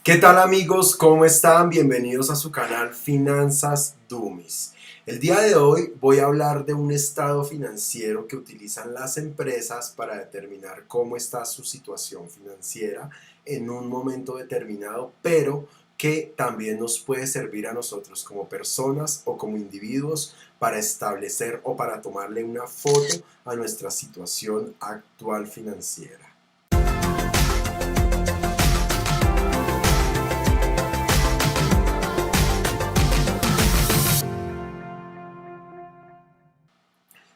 ¿Qué tal amigos? ¿Cómo están? Bienvenidos a su canal Finanzas Dummies. El día de hoy voy a hablar de un estado financiero que utilizan las empresas para determinar cómo está su situación financiera en un momento determinado, pero que también nos puede servir a nosotros como personas o como individuos para establecer o para tomarle una foto a nuestra situación actual financiera.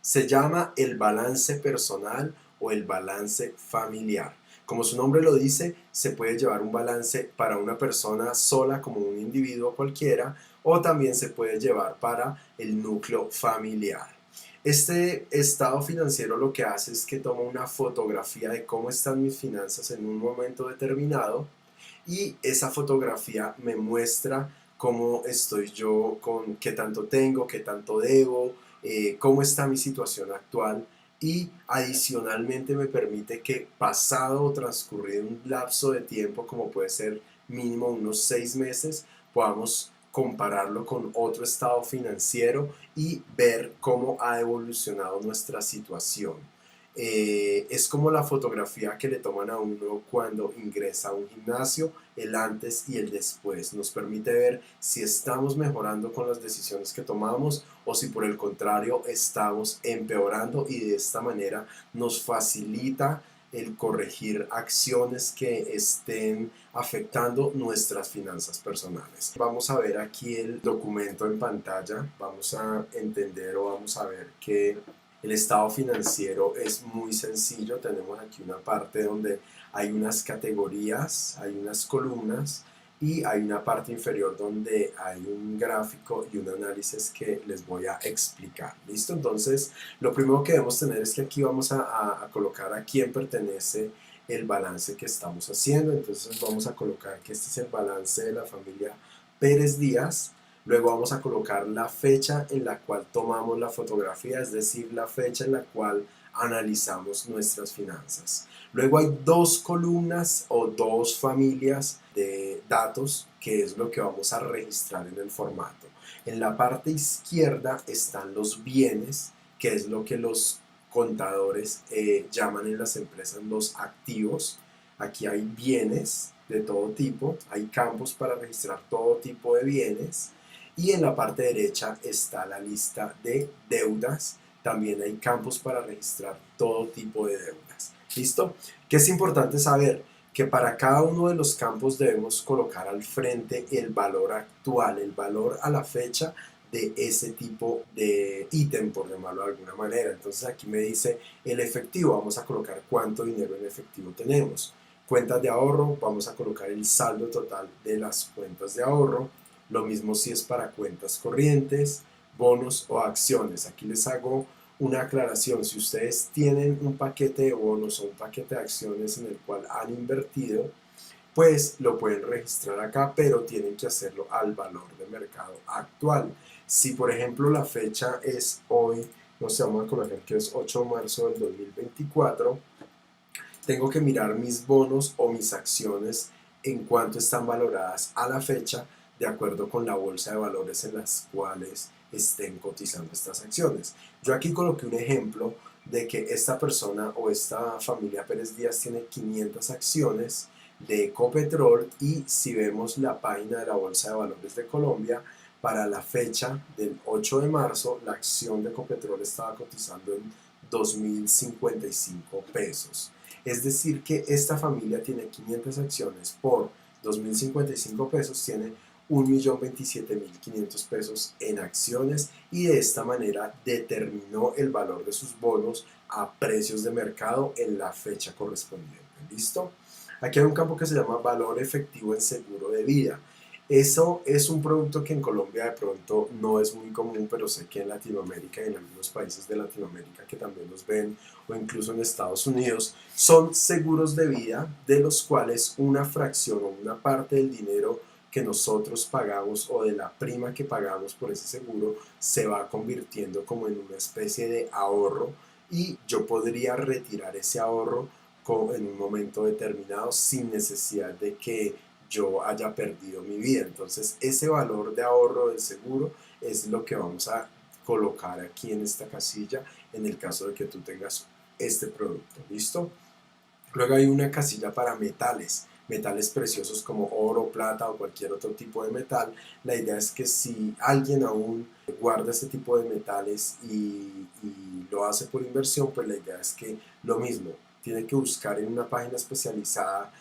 Se llama el balance personal o el balance familiar. Como su nombre lo dice, se puede llevar un balance para una persona sola como un individuo cualquiera o también se puede llevar para el núcleo familiar. Este estado financiero lo que hace es que toma una fotografía de cómo están mis finanzas en un momento determinado y esa fotografía me muestra cómo estoy yo, con qué tanto tengo, qué tanto debo, cómo está mi situación actual y adicionalmente me permite que pasado o transcurrido un lapso de tiempo, como puede ser mínimo unos 6 meses, podamos compararlo con otro estado financiero y ver cómo ha evolucionado nuestra situación. Es como la fotografía que le toman a uno cuando ingresa a un gimnasio, el antes y el después. Nos permite ver si estamos mejorando con las decisiones que tomamos o si por el contrario estamos empeorando, y de esta manera nos facilita el corregir acciones que estén afectando nuestras finanzas personales. Vamos a ver aquí el documento en pantalla, vamos a entender o vamos a ver que el estado financiero es muy sencillo. Tenemos aquí una parte donde hay unas categorías, hay unas columnas y hay una parte inferior donde hay un gráfico y un análisis que les voy a explicar. ¿Listo? Entonces, lo primero que debemos tener es que aquí vamos a colocar a quién pertenece el balance que estamos haciendo. Entonces vamos a colocar que este es el balance de la familia Pérez Díaz. Luego vamos a colocar la fecha en la cual tomamos la fotografía, es decir, la fecha en la cual analizamos nuestras finanzas. Luego hay dos columnas o dos familias de datos, que es lo que vamos a registrar en el formato. En la parte izquierda están los bienes, que es lo que los contadores llaman en las empresas los activos. Aquí hay bienes de todo tipo, hay campos para registrar todo tipo de bienes. Y en la parte derecha está la lista de deudas. También hay campos para registrar todo tipo de deudas. ¿Listo? ¿Qué es importante saber? Que para cada uno de los campos debemos colocar al frente el valor actual, el valor a la fecha de ese tipo de ítem, por llamarlo de alguna manera. Entonces aquí me dice el efectivo, vamos a colocar cuánto dinero en efectivo tenemos. Cuentas de ahorro, vamos a colocar el saldo total de las cuentas de ahorro. Lo mismo si es para cuentas corrientes, bonos o acciones. Aquí les hago una aclaración. Si ustedes tienen un paquete de bonos o un paquete de acciones en el cual han invertido, pues lo pueden registrar acá, pero tienen que hacerlo al valor de mercado actual. Si por ejemplo la fecha es hoy, no sé, vamos a colocar que es 8 de marzo del 2024, tengo que mirar mis bonos o mis acciones en cuanto están valoradas a la fecha, de acuerdo con la bolsa de valores en las cuales estén cotizando estas acciones. Yo aquí coloqué un ejemplo de que esta persona o esta familia Pérez Díaz tiene 500 acciones de Ecopetrol, y si vemos la página de la Bolsa de Valores de Colombia, para la fecha del 8 de marzo, la acción de Ecopetrol estaba cotizando en 2.055 pesos. Es decir, que esta familia tiene 500 acciones por 2.055 pesos, tiene 1.027.500 pesos en acciones, y de esta manera determinó el valor de sus bonos a precios de mercado en la fecha correspondiente. ¿Listo? Aquí hay un campo que se llama valor efectivo en seguro de vida. Eso es un producto que en Colombia de pronto no es muy común, pero sé que en Latinoamérica y en algunos países de Latinoamérica que también los ven, o incluso en Estados Unidos, son seguros de vida de los cuales una fracción o una parte del dinero que nosotros pagamos o de la prima que pagamos por ese seguro se va convirtiendo como en una especie de ahorro, y yo podría retirar ese ahorro en un momento determinado sin necesidad de que yo haya perdido mi vida. Entonces ese valor de ahorro del seguro es lo que vamos a colocar aquí en esta casilla en el caso de que tú tengas este producto. ¿Listo? Luego hay una casilla para metales, metales preciosos como oro, plata o cualquier otro tipo de metal. La idea es que si alguien aún guarda este tipo de metales y lo hace por inversión, pues la idea es que lo mismo, tiene que buscar en una página especializada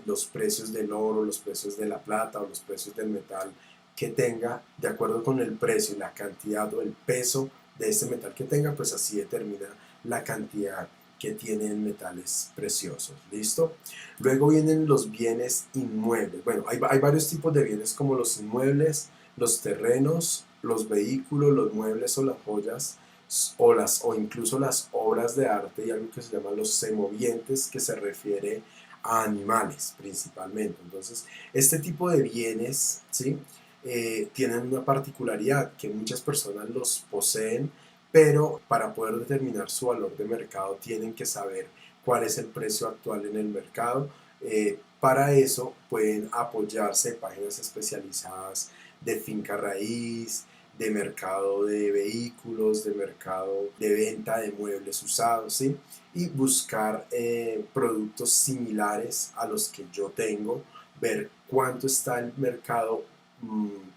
los precios del oro, los precios de la plata o los precios del metal que tenga, de acuerdo con el precio y la cantidad o el peso de ese metal que tenga, pues así determina la cantidad que tienen metales preciosos. ¿Listo? Luego vienen los bienes inmuebles. Bueno, hay varios tipos de bienes como los inmuebles, los terrenos, los vehículos, los muebles o las joyas o incluso las obras de arte y algo que se llama los semovientes que se refiere a animales principalmente. Entonces, este tipo de bienes, ¿sí? Tienen una particularidad que muchas personas los poseen, pero para poder determinar su valor de mercado tienen que saber cuál es el precio actual en el mercado. Para eso pueden apoyarse en páginas especializadas de finca raíz, de mercado de vehículos, de mercado de venta de muebles usados, ¿sí? Y buscar productos similares a los que yo tengo, ver cuánto está el mercado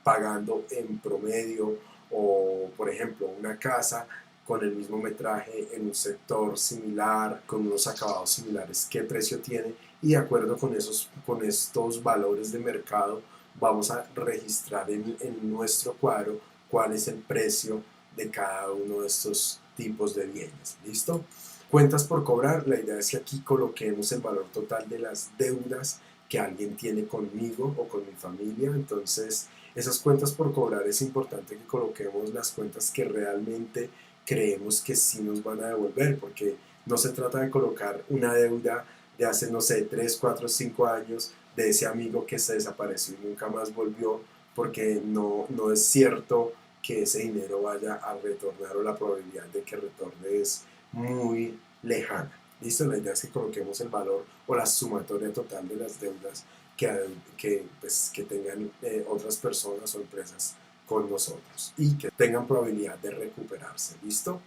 pagando en promedio, o por ejemplo una casa con el mismo metraje en un sector similar, con unos acabados similares, qué precio tiene, y de acuerdo con estos valores de mercado vamos a registrar en nuestro cuadro cuál es el precio de cada uno de estos tipos de bienes. ¿Listo? Cuentas por cobrar, la idea es que aquí coloquemos el valor total de las deudas que alguien tiene conmigo o con mi familia. Entonces, esas cuentas por cobrar es importante que coloquemos las cuentas que realmente creemos que sí nos van a devolver, porque no se trata de colocar una deuda de hace, no sé, 3 4 5 años de ese amigo que se desapareció y nunca más volvió, porque no es cierto que ese dinero vaya a retornar o la probabilidad de que retorne es muy lejana. ¿Listo? La idea es que coloquemos el valor o la sumatoria total de las deudas que tengan otras personas o empresas con nosotros y que tengan probabilidad de recuperarse. ¿Listo?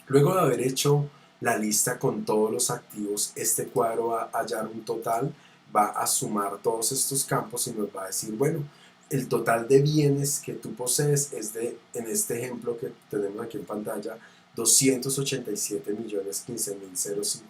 Luego de haber hecho la lista con todos los activos, este cuadro va a hallar un total, va a sumar todos estos campos y nos va a decir, bueno, el total de bienes que tú posees es de, en este ejemplo que tenemos aquí en pantalla, 287.015.059.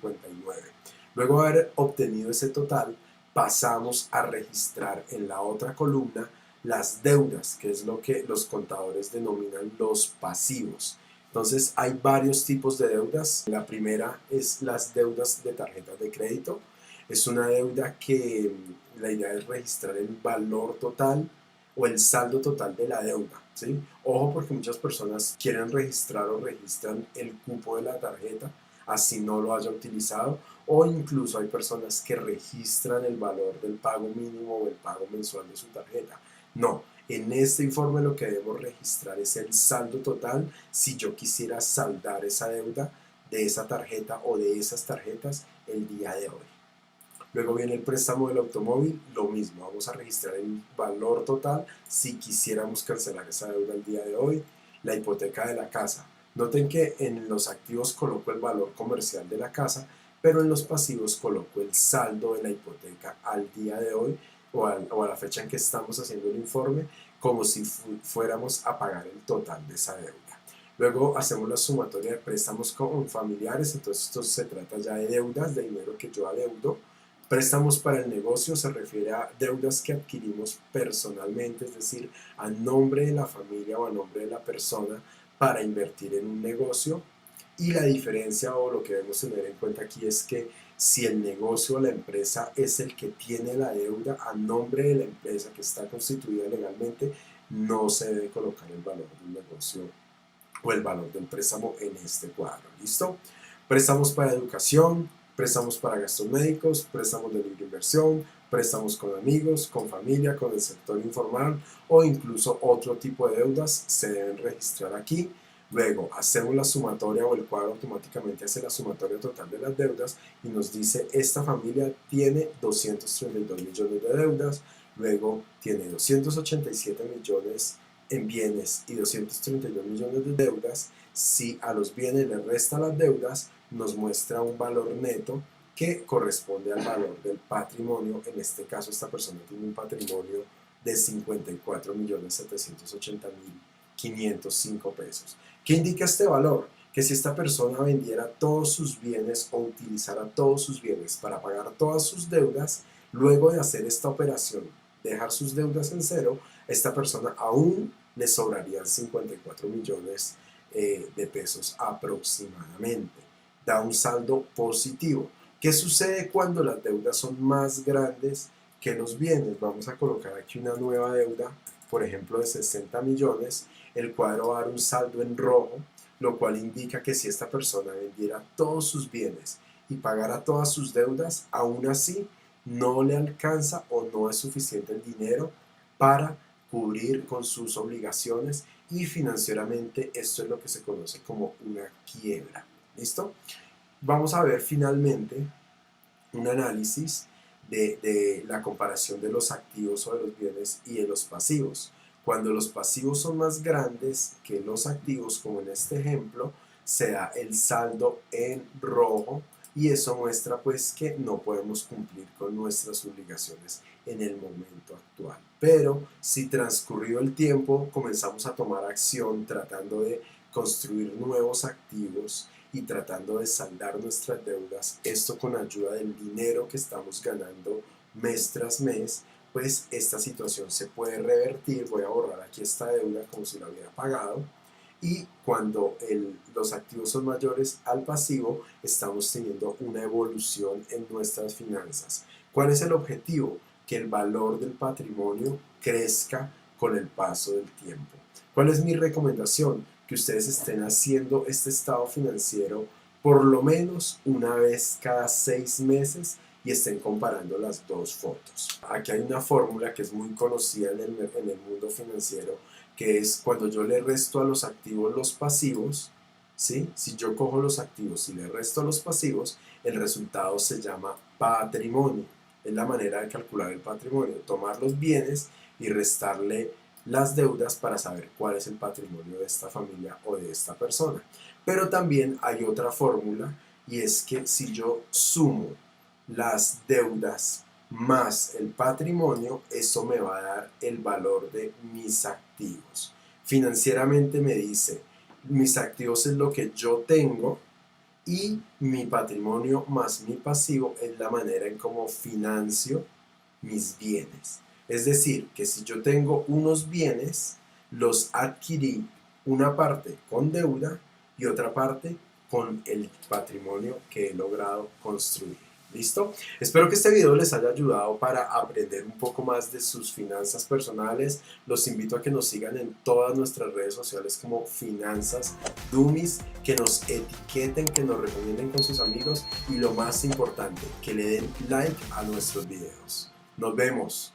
Luego de haber obtenido ese total, pasamos a registrar en la otra columna las deudas, que es lo que los contadores denominan los pasivos. Entonces hay varios tipos de deudas. La primera es las deudas de tarjetas de crédito. Es una deuda que la idea es registrar el valor total o el saldo total de la deuda, ¿sí? Ojo, porque muchas personas quieren registrar o registran el cupo de la tarjeta, así no lo haya utilizado, o incluso hay personas que registran el valor del pago mínimo o el pago mensual de su tarjeta. No, en este informe lo que debemos registrar es el saldo total si yo quisiera saldar esa deuda de esa tarjeta o de esas tarjetas el día de hoy. Luego viene el préstamo del automóvil, lo mismo, vamos a registrar el valor total si quisiéramos cancelar esa deuda el día de hoy. La hipoteca de la casa. Noten que en los activos coloco el valor comercial de la casa, pero en los pasivos coloco el saldo de la hipoteca al día de hoy o a la fecha en que estamos haciendo el informe, como si fuéramos a pagar el total de esa deuda. Luego hacemos la sumatoria de préstamos con familiares, entonces esto se trata ya de deudas, de dinero que yo adeudo. Préstamos para el negocio se refiere a deudas que adquirimos personalmente, es decir, a nombre de la familia o a nombre de la persona para invertir en un negocio. Y la diferencia o lo que debemos tener en cuenta aquí es que si el negocio o la empresa es el que tiene la deuda a nombre de la empresa que está constituida legalmente, no se debe colocar el valor del negocio o el valor del préstamo en este cuadro. ¿Listo? Préstamos para educación, préstamos para gastos médicos, préstamos de libre inversión, préstamos con amigos, con familia, con el sector informal o incluso otro tipo de deudas se deben registrar aquí. Luego hacemos la sumatoria o el cuadro automáticamente hace la sumatoria total de las deudas y nos dice esta familia tiene 232 millones de deudas, luego tiene 287 millones en bienes y 232 millones de deudas. Si a los bienes le resta las deudas, nos muestra un valor neto que corresponde al valor del patrimonio. En este caso, esta persona tiene un patrimonio de 54.780.505 pesos. ¿Qué indica este valor? Que si esta persona vendiera todos sus bienes o utilizara todos sus bienes para pagar todas sus deudas, luego de hacer esta operación, dejar sus deudas en cero, esta persona aún le sobrarían 54 millones de pesos aproximadamente. Da un saldo positivo. ¿Qué sucede cuando las deudas son más grandes que los bienes? Vamos a colocar aquí una nueva deuda, por ejemplo de 60 millones. El cuadro va a dar un saldo en rojo, lo cual indica que si esta persona vendiera todos sus bienes y pagara todas sus deudas, aún así no le alcanza o no es suficiente el dinero para cubrir con sus obligaciones y financieramente esto es lo que se conoce como una quiebra. ¿Listo? Vamos a ver finalmente un análisis de la comparación de los activos o de los bienes y de los pasivos. Cuando los pasivos son más grandes que los activos, como en este ejemplo, se da el saldo en rojo y eso muestra pues que no podemos cumplir con nuestras obligaciones en el momento actual. Pero si transcurrido el tiempo comenzamos a tomar acción tratando de construir nuevos activos y tratando de saldar nuestras deudas, esto con ayuda del dinero que estamos ganando mes tras mes, pues esta situación se puede revertir. Voy a borrar aquí esta deuda como si la hubiera pagado. Y cuando los activos son mayores al pasivo, estamos teniendo una evolución en nuestras finanzas. ¿Cuál es el objetivo? Que el valor del patrimonio crezca con el paso del tiempo. ¿Cuál es mi recomendación? Que ustedes estén haciendo este estado financiero por lo menos una vez cada 6 meses y estén comparando las dos fotos. Aquí hay una fórmula que es muy conocida en el mundo financiero, que es cuando yo le resto a los activos los pasivos, ¿sí? Si yo cojo los activos y le resto a los pasivos, el resultado se llama patrimonio. Es la manera de calcular el patrimonio, tomar los bienes y restarle las deudas para saber cuál es el patrimonio de esta familia o de esta persona. Pero también hay otra fórmula y es que si yo sumo las deudas más el patrimonio, eso me va a dar el valor de mis activos. Financieramente me dice, mis activos es lo que yo tengo y mi patrimonio más mi pasivo es la manera en cómo financio mis bienes. Es decir, que si yo tengo unos bienes, los adquirí una parte con deuda y otra parte con el patrimonio que he logrado construir. ¿Listo? Espero que este video les haya ayudado para aprender un poco más de sus finanzas personales. Los invito a que nos sigan en todas nuestras redes sociales como Finanzas Dummies, que nos etiqueten, que nos recomienden con sus amigos y lo más importante, que le den like a nuestros videos. Nos vemos.